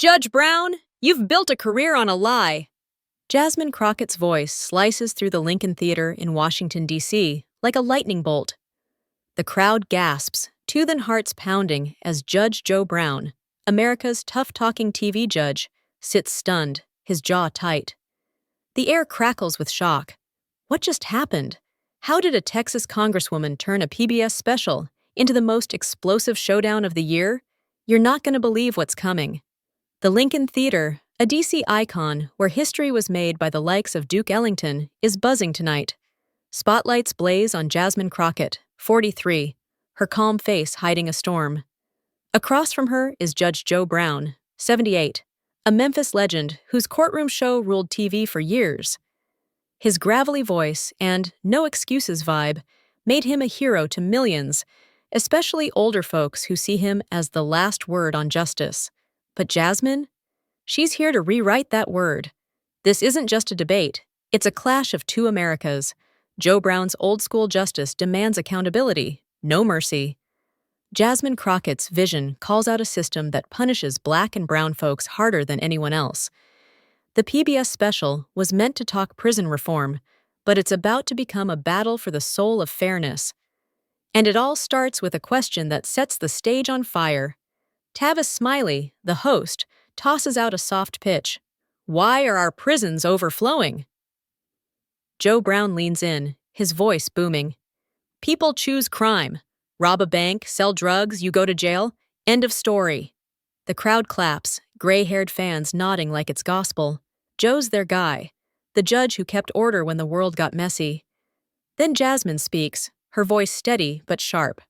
Judge Brown, you've built a career on a lie. Jasmine Crockett's voice slices through the Lincoln Theater in Washington, D.C. like a lightning bolt. The crowd gasps, tooth and hearts pounding, as Judge Joe Brown, America's tough-talking TV judge, sits stunned, his jaw tight. The air crackles with shock. What just happened? How did a Texas congresswoman turn a PBS special into the most explosive showdown of the year? You're not going to believe what's coming. The Lincoln Theater, a D.C. icon where history was made by the likes of Duke Ellington, is buzzing tonight. Spotlights blaze on Jasmine Crockett, 43, her calm face hiding a storm. Across from her is Judge Joe Brown, 78, a Memphis legend whose courtroom show ruled TV for years. His gravelly voice and no excuses vibe made him a hero to millions, especially older folks who see him as the last word on justice. But Jasmine? She's here to rewrite that word. This isn't just a debate, it's a clash of two Americas. Joe Brown's old-school justice demands accountability, no mercy. Jasmine Crockett's vision calls out a system that punishes Black and brown folks harder than anyone else. The PBS special was meant to talk prison reform, but it's about to become a battle for the soul of fairness. And it all starts with a question that sets the stage on fire. Tavis Smiley, the host, tosses out a soft pitch. Why are our prisons overflowing? Joe Brown leans in, his voice booming. People choose crime. Rob a bank, sell drugs, you go to jail. End of story. The crowd claps, gray-haired fans nodding like it's gospel. Joe's their guy, the judge who kept order when the world got messy. Then Jasmine speaks, her voice steady but sharp.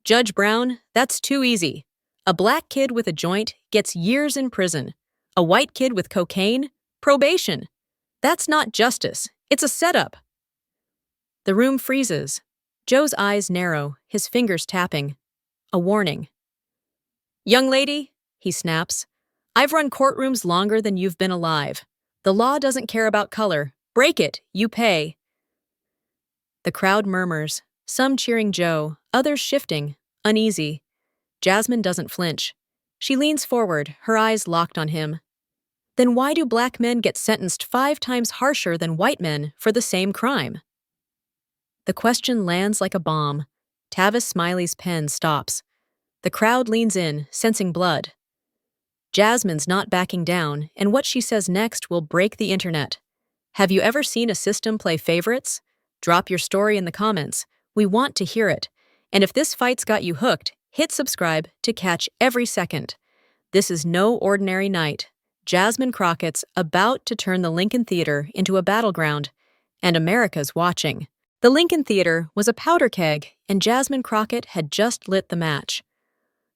Judge Brown, that's too easy. A Black kid with a joint gets years in prison. A white kid with cocaine? Probation. That's not justice. It's a setup. The room freezes. Joe's eyes narrow, his fingers tapping. A warning. Young lady, he snaps, I've run courtrooms longer than you've been alive. The law doesn't care about color. Break it, you pay. The crowd murmurs, some cheering Joe, others shifting, uneasy. Jasmine doesn't flinch. She leans forward, her eyes locked on him. Then why do Black men get sentenced 5 times harsher than white men for the same crime? The question lands like a bomb. Tavis Smiley's pen stops. The crowd leans in, sensing blood. Jasmine's not backing down, and what she says next will break the internet. Have you ever seen a system play favorites? Drop your story in the comments. We want to hear it. And if this fight's got you hooked, hit subscribe to catch every second. This is no ordinary night. Jasmine Crockett's about to turn the Lincoln Theater into a battleground, and America's watching. The Lincoln Theater was a powder keg, and Jasmine Crockett had just lit the match.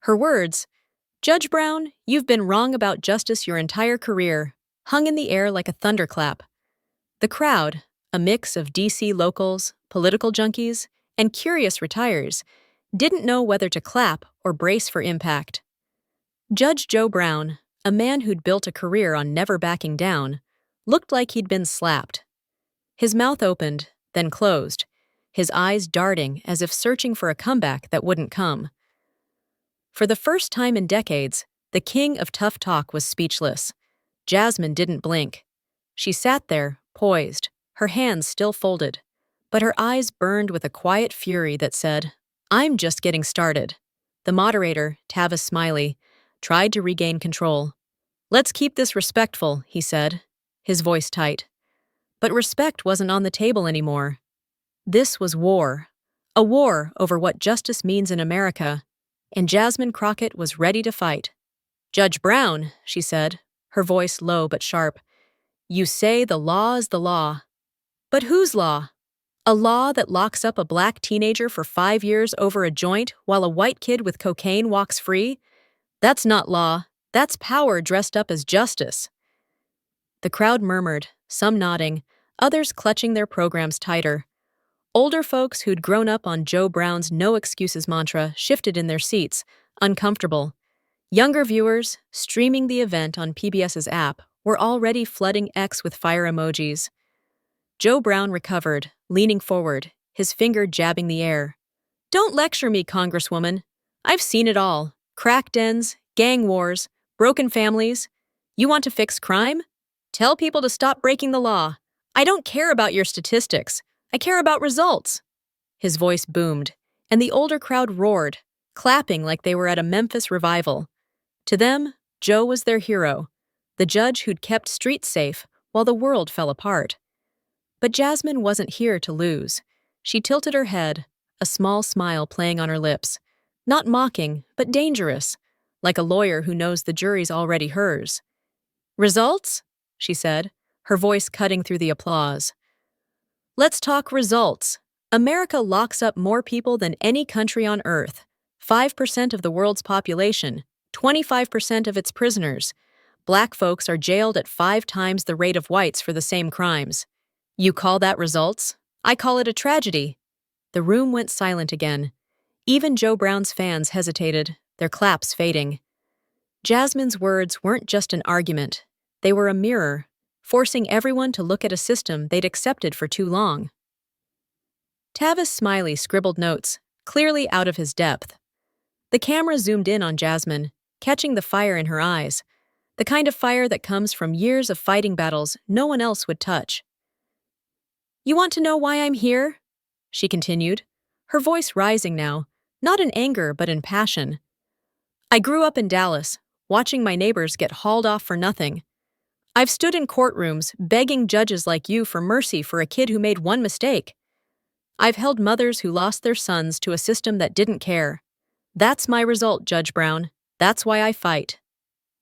Her words, Judge Brown, you've been wrong about justice your entire career, hung in the air like a thunderclap. The crowd, a mix of D.C. locals, political junkies, and curious retires, didn't know whether to clap or brace for impact. Judge Joe Brown, a man who'd built a career on never backing down, looked like he'd been slapped. His mouth opened, then closed, his eyes darting as if searching for a comeback that wouldn't come. For the first time in decades, the king of tough talk was speechless. Jasmine didn't blink. She sat there, poised, her hands still folded, but her eyes burned with a quiet fury that said, I'm just getting started. The moderator, Tavis Smiley, tried to regain control. Let's keep this respectful, he said, his voice tight. But respect wasn't on the table anymore. This was war. A war over what justice means in America, and Jasmine Crockett was ready to fight. Judge Brown, she said, her voice low but sharp, you say the law is the law. But whose law? A law that locks up a Black teenager for 5 years over a joint while a white kid with cocaine walks free? That's not law. That's power dressed up as justice. The crowd murmured, some nodding, others clutching their programs tighter. Older folks who'd grown up on Joe Brown's no excuses mantra shifted in their seats, uncomfortable. Younger viewers, streaming the event on PBS's app, were already flooding X with fire emojis. Joe Brown recovered, leaning forward, his finger jabbing the air. Don't lecture me, Congresswoman. I've seen it all. Crack dens, gang wars, Broken families? You want to fix crime? Tell people to stop breaking the law. I don't care about your statistics. I care about results. His voice boomed, and the older crowd roared, clapping like they were at a Memphis revival. To them, Joe was their hero, the judge who'd kept streets safe while the world fell apart. But Jasmine wasn't here to lose. She tilted her head, a small smile playing on her lips. Not mocking, but dangerous, like a lawyer who knows the jury's already hers. Results? She said, her voice cutting through the applause. Let's talk results. America locks up more people than any country on earth. 5% of the world's population, 25% of its prisoners. Black folks are jailed at 5 times the rate of whites for the same crimes. You call that results? I call it a tragedy. The room went silent again. Even Joe Brown's fans hesitated, their claps fading. Jasmine's words weren't just an argument. They were a mirror, forcing everyone to look at a system they'd accepted for too long. Tavis Smiley scribbled notes, clearly out of his depth. The camera zoomed in on Jasmine, catching the fire in her eyes, the kind of fire that comes from years of fighting battles no one else would touch. You want to know why I'm here? She continued, her voice rising now, not in anger but in passion. I grew up in Dallas, watching my neighbors get hauled off for nothing. I've stood in courtrooms begging judges like you for mercy for a kid who made one mistake. I've held mothers who lost their sons to a system that didn't care. That's my result, Judge Brown. That's why I fight.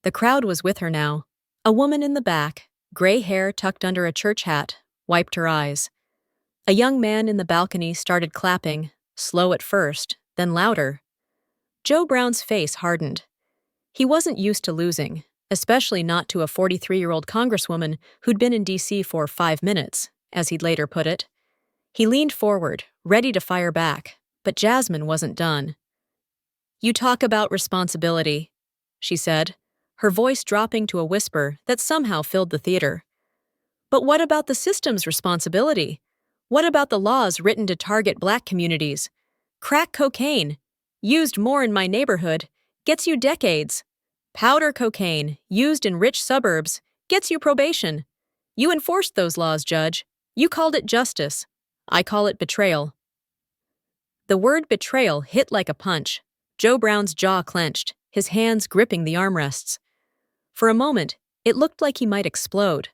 The crowd was with her now. A woman in the back, gray hair tucked under a church hat, wiped her eyes. A young man in the balcony started clapping, slow at first, then louder. Joe Brown's face hardened. He wasn't used to losing, especially not to a 43-year-old congresswoman who'd been in D.C. for 5 minutes, as he'd later put it. He leaned forward, ready to fire back, but Jasmine wasn't done. You talk about responsibility, she said, her voice dropping to a whisper that somehow filled the theater. But what about the system's responsibility? What about the laws written to target Black communities? Crack cocaine, used more in my neighborhood, gets you decades. Powder cocaine, used in rich suburbs, gets you probation. You enforced those laws, Judge. You called it justice. I call it betrayal. The word betrayal hit like a punch. Joe Brown's jaw clenched, his hands gripping the armrests. For a moment, it looked like he might explode.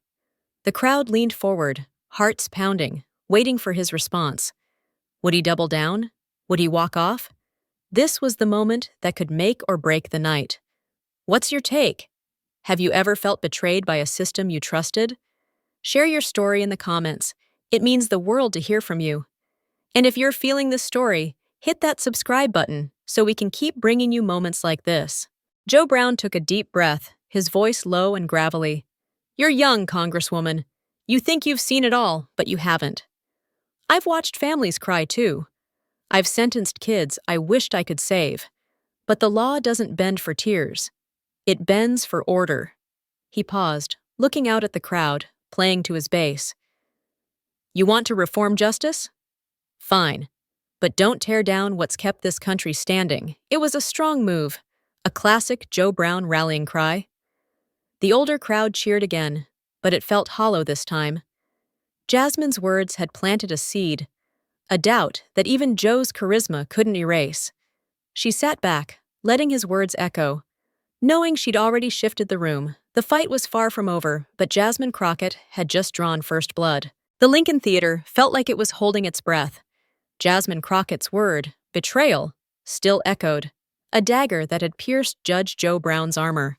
The crowd leaned forward, hearts pounding, waiting for his response. Would he double down? Would he walk off? This was the moment that could make or break the night. What's your take? Have you ever felt betrayed by a system you trusted? Share your story in the comments. It means the world to hear from you. And if you're feeling this story, hit that subscribe button so we can keep bringing you moments like this. Joe Brown took a deep breath, his voice low and gravelly. You're young, Congresswoman. You think you've seen it all, but you haven't. I've watched families cry too. I've sentenced kids I wished I could save. But the law doesn't bend for tears. It bends for order. He paused, looking out at the crowd, playing to his bass. You want to reform justice? Fine. But don't tear down what's kept this country standing. It was a strong move, a classic Joe Brown rallying cry. The older crowd cheered again, but it felt hollow this time. Jasmine's words had planted a seed, a doubt that even Joe's charisma couldn't erase. She sat back, letting his words echo. Knowing she'd already shifted the room, the fight was far from over, but Jasmine Crockett had just drawn first blood. The Lincoln Theater felt like it was holding its breath. Jasmine Crockett's word, betrayal, still echoed, a dagger that had pierced Judge Joe Brown's armor.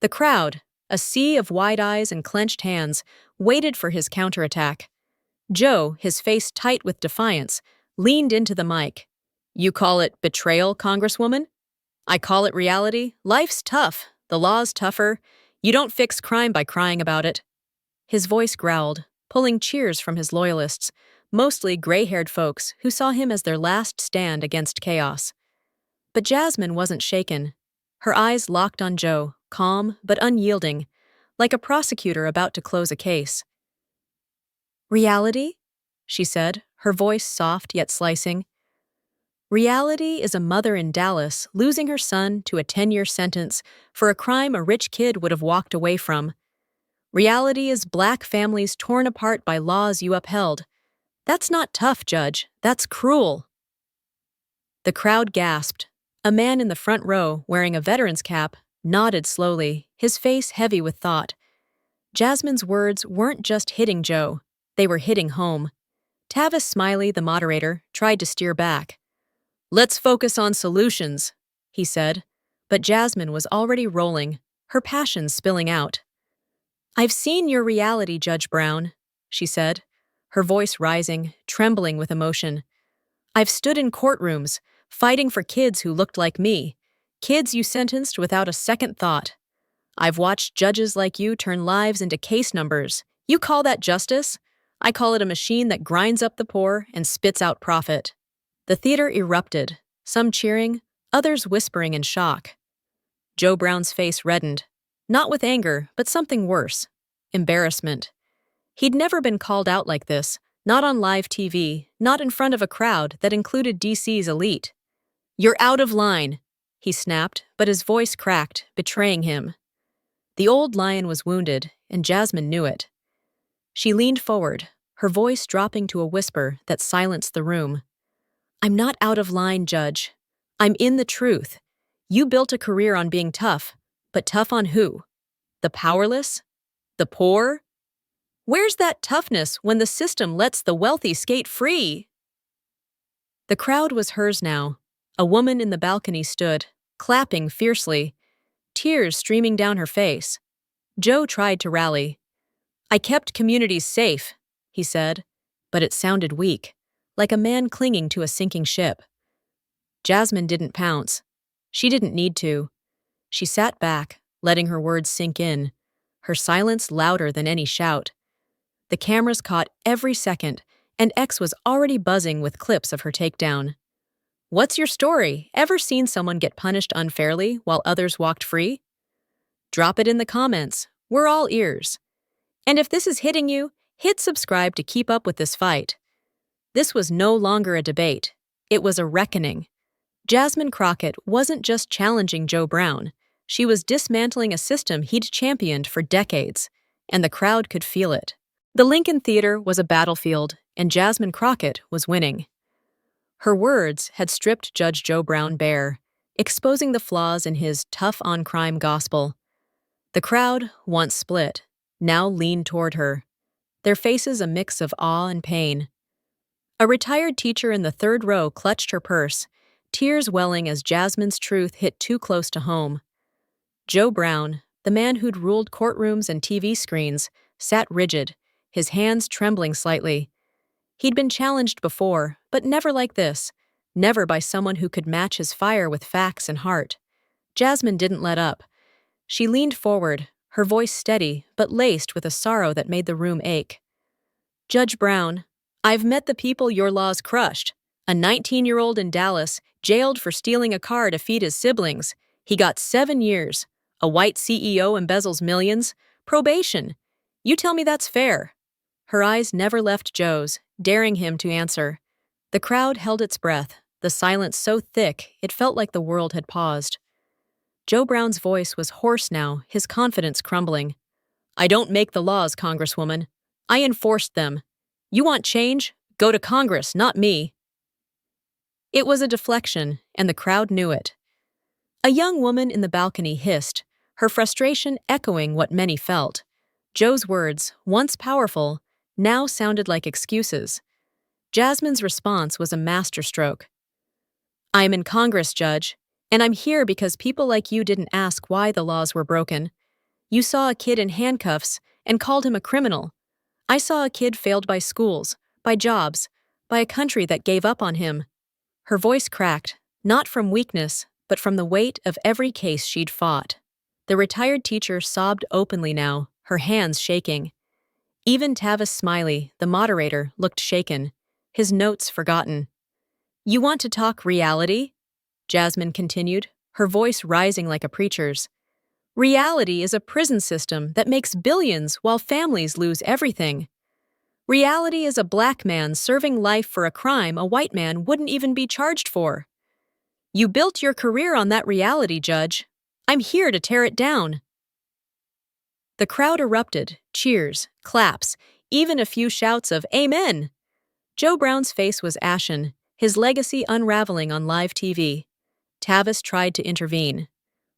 The crowd, a sea of wide eyes and clenched hands, waited for his counterattack. Joe, his face tight with defiance, leaned into the mic. You call it betrayal, Congresswoman? I call it reality. Life's tough. The law's tougher. You don't fix crime by crying about it. His voice growled, pulling cheers from his loyalists, mostly gray-haired folks who saw him as their last stand against chaos. But Jasmine wasn't shaken. Her eyes locked on Joe, calm but unyielding, like a prosecutor about to close a case. Reality? She said, her voice soft yet slicing. Reality is a mother in Dallas losing her son to a 10-year sentence for a crime a rich kid would have walked away from. Reality is Black families torn apart by laws you upheld. That's not tough, Judge. That's cruel. The crowd gasped. A man in the front row, wearing a veteran's cap, nodded slowly, his face heavy with thought. Jasmine's words weren't just hitting Joe, they were hitting home. Tavis Smiley, the moderator, tried to steer back. "Let's focus on solutions," he said, but Jasmine was already rolling, her passions spilling out. "I've seen your reality, Judge Brown," she said, her voice rising, trembling with emotion. "I've stood in courtrooms, fighting for kids who looked like me, kids you sentenced without a second thought. I've watched judges like you turn lives into case numbers. You call that justice? I call it a machine that grinds up the poor and spits out profit." The theater erupted, some cheering, others whispering in shock. Joe Brown's face reddened, not with anger, but something worse, embarrassment. He'd never been called out like this, not on live TV, not in front of a crowd that included DC's elite. "You're out of line," he snapped, but his voice cracked, betraying him. The old lion was wounded, and Jasmine knew it. She leaned forward, her voice dropping to a whisper that silenced the room. "I'm not out of line, Judge. I'm in the truth. You built a career on being tough, but tough on who? The powerless? The poor? Where's that toughness when the system lets the wealthy skate free?" The crowd was hers now. A woman in the balcony stood, clapping fiercely, tears streaming down her face. Joe tried to rally. "I kept communities safe," he said, but it sounded weak, like a man clinging to a sinking ship. Jasmine didn't pounce. She didn't need to. She sat back, letting her words sink in, her silence louder than any shout. The cameras caught every second, and X was already buzzing with clips of her takedown. "What's your story? Ever seen someone get punished unfairly while others walked free? Drop it in the comments. We're all ears. And if this is hitting you, hit subscribe to keep up with this fight." This was no longer a debate. It was a reckoning. Jasmine Crockett wasn't just challenging Joe Brown. She was dismantling a system he'd championed for decades, and the crowd could feel it. The Lincoln Theater was a battlefield, and Jasmine Crockett was winning. Her words had stripped Judge Joe Brown bare, exposing the flaws in his tough-on-crime gospel. The crowd, once split, now leaned toward her, their faces a mix of awe and pain. A retired teacher in the third row clutched her purse, tears welling as Jasmine's truth hit too close to home. Joe Brown, the man who'd ruled courtrooms and TV screens, sat rigid, his hands trembling slightly. He'd been challenged before, but never like this, never by someone who could match his fire with facts and heart. Jasmine didn't let up. She leaned forward, her voice steady but laced with a sorrow that made the room ache. "Judge Brown, I've met the people your laws crushed. A 19-year-old in Dallas, jailed for stealing a car to feed his siblings. He got 7 years. A white CEO embezzles millions. Probation. You tell me that's fair." Her eyes never left Joe's, daring him to answer. The crowd held its breath, the silence so thick it felt like the world had paused. Joe Brown's voice was hoarse now, his confidence crumbling. "I don't make the laws, Congresswoman. I enforced them. You want change? Go to Congress, not me." It was a deflection, and the crowd knew it. A young woman in the balcony hissed, her frustration echoing what many felt. Joe's words, once powerful, now sounded like excuses. Jasmine's response was a masterstroke. "I'm in Congress, Judge, and I'm here because people like you didn't ask why the laws were broken. You saw a kid in handcuffs and called him a criminal. I saw a kid failed by schools, by jobs, by a country that gave up on him." Her voice cracked, not from weakness, but from the weight of every case she'd fought. The retired teacher sobbed openly now, her hands shaking. Even Tavis Smiley, the moderator, looked shaken, his notes forgotten. "You want to talk reality?" Jasmine continued, her voice rising like a preacher's. "Reality is a prison system that makes billions while families lose everything. Reality is a black man serving life for a crime a white man wouldn't even be charged for. You built your career on that reality, Judge. I'm here to tear it down. The crowd erupted, cheers, claps, even a few shouts of Amen. Joe Brown's face was ashen, his legacy unraveling on live TV. Tavis tried to intervene.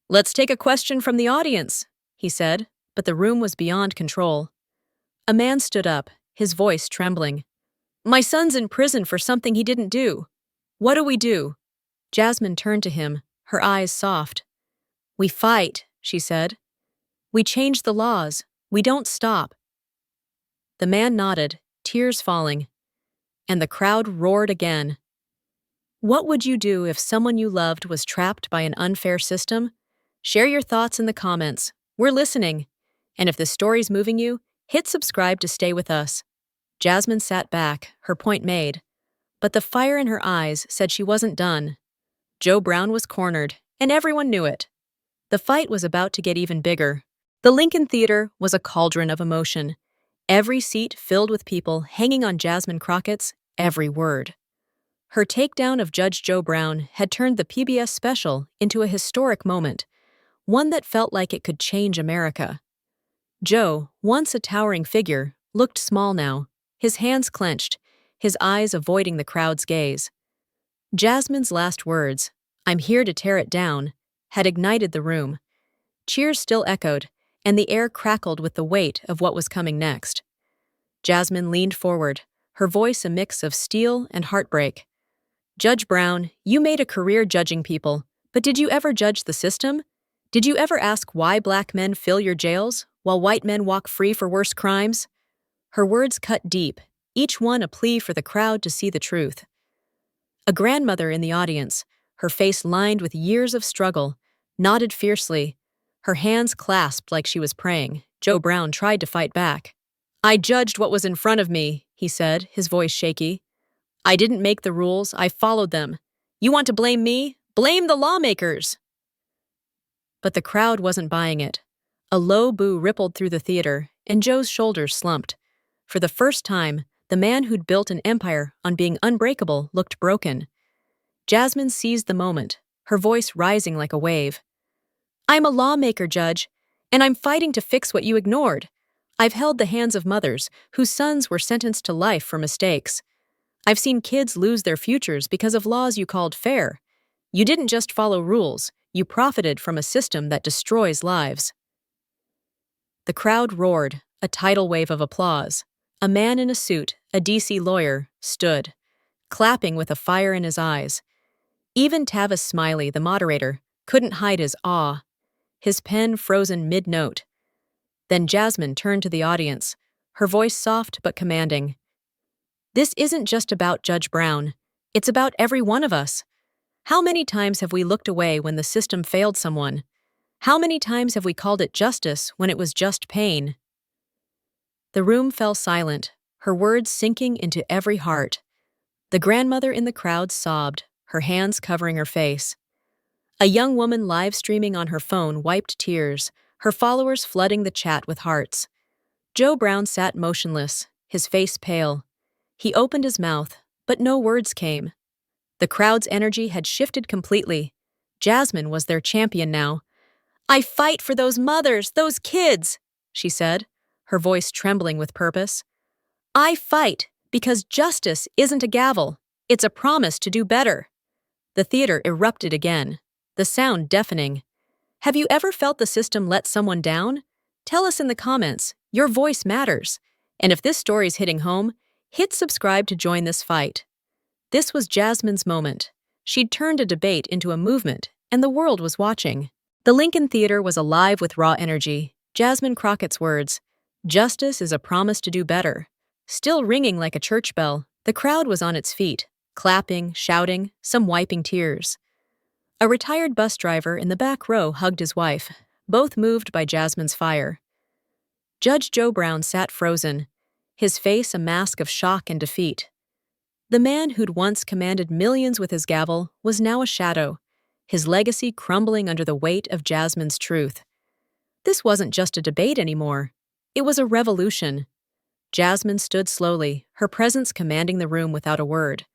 "Let's take a question from the audience," he said, but the room was beyond control. A man stood up, his voice trembling. "My son's in prison for something he didn't do. What do we do?" Jasmine turned to him, her eyes soft. "We fight," she said. "We change the laws. We don't stop." The man nodded, tears falling, and the crowd roared again. What would you do if someone you loved was trapped by an unfair system? Share your thoughts in the comments. We're listening. And if this story's moving you, hit subscribe to stay with us. Jasmine sat back, her point made. But the fire in her eyes said she wasn't done. Joe Brown was cornered, and everyone knew it. The fight was about to get even bigger. The Lincoln Theater was a cauldron of emotion, every seat filled with people hanging on Jasmine Crockett's every word. Her takedown of Judge Joe Brown had turned the PBS special into a historic moment, one that felt like it could change America. Joe, once a towering figure, looked small now, his hands clenched, his eyes avoiding the crowd's gaze. Jasmine's last words, "I'm here to tear it down," had ignited the room. Cheers still echoed, and the air crackled with the weight of what was coming next. Jasmine leaned forward, her voice a mix of steel and heartbreak. "Judge Brown, you made a career judging people, but did you ever judge the system? Did you ever ask why black men fill your jails, while white men walk free for worse crimes?" Her words cut deep, each one a plea for the crowd to see the truth. A grandmother in the audience, her face lined with years of struggle, nodded fiercely, her hands clasped like she was praying. Joe Brown tried to fight back. "I judged what was in front of me," he said, his voice shaky. "I didn't make the rules, I followed them. You want to blame me? Blame the lawmakers!" But the crowd wasn't buying it. A low boo rippled through the theater, and Joe's shoulders slumped. For the first time, the man who'd built an empire on being unbreakable looked broken. Jasmine seized the moment, her voice rising like a wave. "I'm a lawmaker, Judge, and I'm fighting to fix what you ignored. I've held the hands of mothers whose sons were sentenced to life for mistakes. I've seen kids lose their futures because of laws you called fair. You didn't just follow rules, you profited from a system that destroys lives." The crowd roared, a tidal wave of applause. A man in a suit, a D.C. lawyer, stood, clapping with a fire in his eyes. Even Tavis Smiley, the moderator, couldn't hide his awe, his pen frozen mid-note. Then Jasmine turned to the audience, her voice soft but commanding. "This isn't just about Judge Brown. It's about every one of us. How many times have we looked away when the system failed someone? How many times have we called it justice when it was just pain?" The room fell silent, her words sinking into every heart. The grandmother in the crowd sobbed, her hands covering her face. A young woman live streaming on her phone wiped tears, her followers flooding the chat with hearts. Joe Brown sat motionless, his face pale. He opened his mouth, but no words came. The crowd's energy had shifted completely. Jasmine was their champion now. "I fight for those mothers, those kids," she said, her voice trembling with purpose. "I fight because justice isn't a gavel, it's a promise to do better." The theater erupted again, the sound deafening. Have you ever felt the system let someone down? Tell us in the comments, your voice matters. And if this story's hitting home, hit subscribe to join this fight. This was Jasmine's moment. She'd turned a debate into a movement, and the world was watching. The Lincoln Theater was alive with raw energy. Jasmine Crockett's words, "Justice is a promise to do better," still ringing like a church bell. The crowd was on its feet, clapping, shouting, some wiping tears. A retired bus driver in the back row hugged his wife, both moved by Jasmine's fire. Judge Joe Brown sat frozen, his face a mask of shock and defeat. The man who'd once commanded millions with his gavel was now a shadow, his legacy crumbling under the weight of Jasmine's truth. This wasn't just a debate anymore. It was a revolution. Jasmine stood slowly, her presence commanding the room without a word.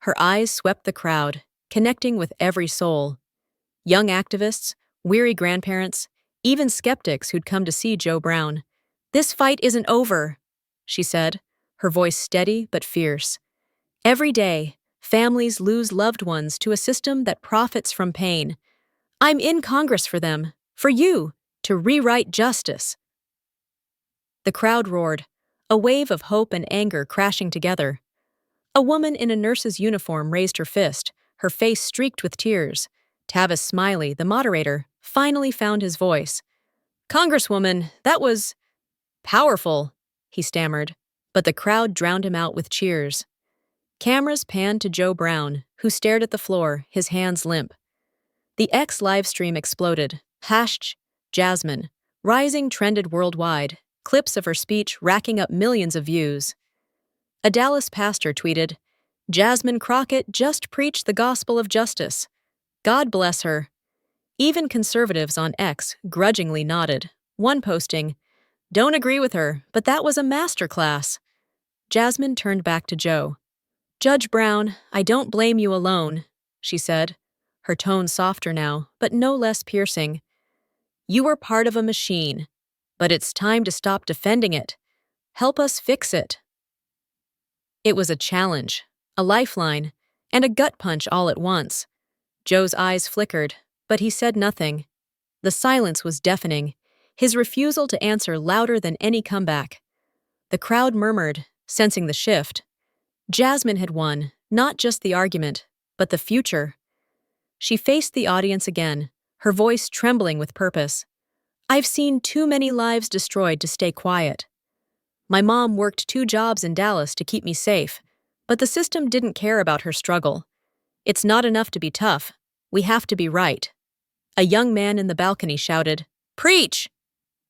Her eyes swept the crowd, connecting with every soul. Young activists, weary grandparents, even skeptics who'd come to see Joe Brown. "This fight isn't over," she said, her voice steady but fierce. "Every day, families lose loved ones to a system that profits from pain. I'm in Congress for them, for you, to rewrite justice." The crowd roared, a wave of hope and anger crashing together. A woman in a nurse's uniform raised her fist, her face streaked with tears. Tavis Smiley, the moderator, finally found his voice. "Congresswoman, that was powerful," he stammered, but the crowd drowned him out with cheers. Cameras panned to Joe Brown, who stared at the floor, his hands limp. The X livestream exploded. #Jasmine. Rising trended worldwide, clips of her speech racking up millions of views. A Dallas pastor tweeted, "Jasmine Crockett just preached the gospel of justice. God bless her." Even conservatives on X grudgingly nodded, one posting, "Don't agree with her, but that was a masterclass." Jasmine turned back to Joe. "Judge Brown, I don't blame you alone," she said, her tone softer now, but no less piercing. "You were part of a machine, but it's time to stop defending it. Help us fix it." It was a challenge, a lifeline, and a gut punch all at once. Joe's eyes flickered, but he said nothing. The silence was deafening, his refusal to answer louder than any comeback. The crowd murmured, sensing the shift. Jasmine had won, not just the argument, but the future. She faced the audience again, her voice trembling with purpose. "I've seen too many lives destroyed to stay quiet. My mom worked 2 jobs in Dallas to keep me safe, but the system didn't care about her struggle. It's not enough to be tough. We have to be right." A young man in the balcony shouted, "Preach!"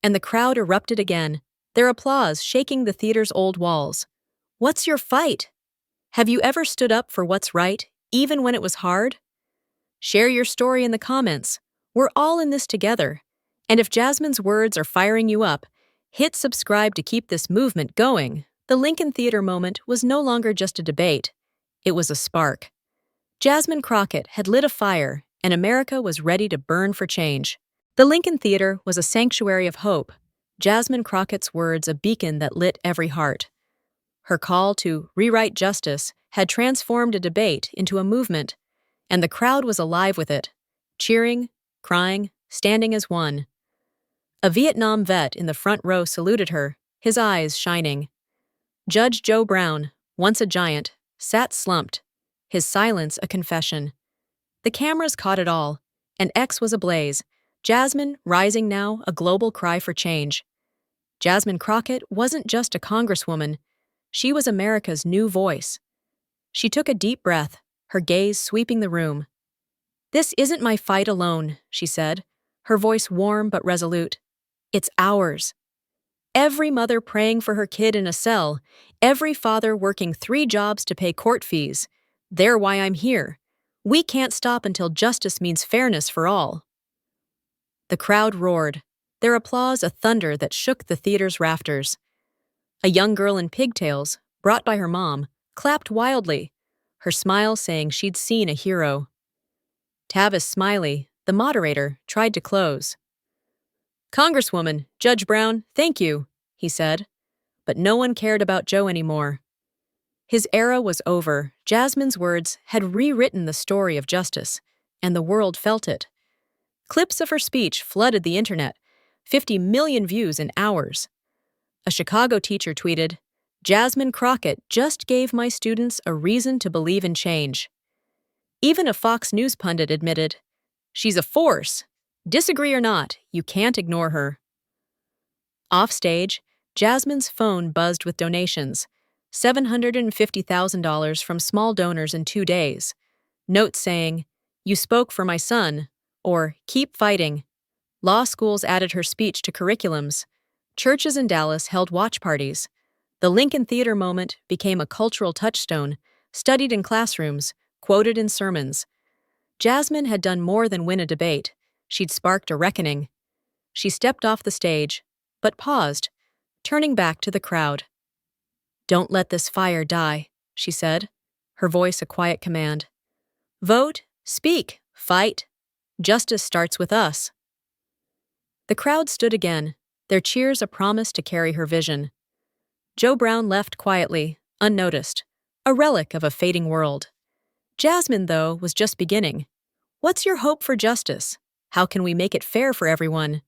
And the crowd erupted again, their applause shaking the theater's old walls. "What's your fight? Have you ever stood up for what's right, even when it was hard?" Share your story in the comments. We're all in this together. And if Jasmine's words are firing you up, hit subscribe to keep this movement going. The Lincoln Theater moment was no longer just a debate. It was a spark. Jasmine Crockett had lit a fire, and America was ready to burn for change. The Lincoln Theater was a sanctuary of hope, Jasmine Crockett's words a beacon that lit every heart. Her call to rewrite justice had transformed a debate into a movement, and the crowd was alive with it, cheering, crying, standing as one. A Vietnam vet in the front row saluted her, his eyes shining. Judge Joe Brown, once a giant, sat slumped, his silence a confession. The cameras caught it all, and X was ablaze, Jasmine rising now, a global cry for change. Jasmine Crockett wasn't just a congresswoman, she was America's new voice. She took a deep breath, her gaze sweeping the room. "This isn't my fight alone," she said, her voice warm but resolute. "It's ours. Every mother praying for her kid in a cell, every father working 3 jobs to pay court fees. They're why I'm here. We can't stop until justice means fairness for all." The crowd roared, their applause a thunder that shook the theater's rafters. A young girl in pigtails, brought by her mom, clapped wildly, her smile saying she'd seen a hero. Tavis Smiley, the moderator, tried to close. "Congresswoman, Judge Brown, thank you," he said. But no one cared about Joe anymore. His era was over. Jasmine's words had rewritten the story of justice, and the world felt it. Clips of her speech flooded the internet, 50 million views in hours. A Chicago teacher tweeted, "Jasmine Crockett just gave my students a reason to believe in change." Even a Fox News pundit admitted, "She's a force. Disagree or not, you can't ignore her." Offstage, Jasmine's phone buzzed with donations, $750,000 from small donors in 2 days. Notes saying, "You spoke for my son," or "Keep fighting." Law schools added her speech to curriculums. Churches in Dallas held watch parties. The Lincoln Theater moment became a cultural touchstone, studied in classrooms, quoted in sermons. Jasmine had done more than win a debate. She'd sparked a reckoning. She stepped off the stage, but paused, turning back to the crowd. "Don't let this fire die," she said, her voice a quiet command. "Vote, speak, fight. Justice starts with us." The crowd stood again, their cheers a promise to carry her vision. Joe Brown left quietly, unnoticed, a relic of a fading world. Jasmine, though, was just beginning. What's your hope for justice? How can we make it fair for everyone?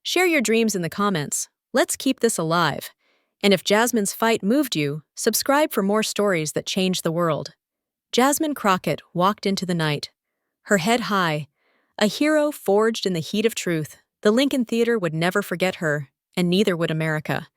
Share your dreams in the comments. Let's keep this alive. And if Jasmine's fight moved you, subscribe for more stories that change the world. Jasmine Crockett walked into the night, her head high, a hero forged in the heat of truth. The Lincoln Theater would never forget her, and neither would America.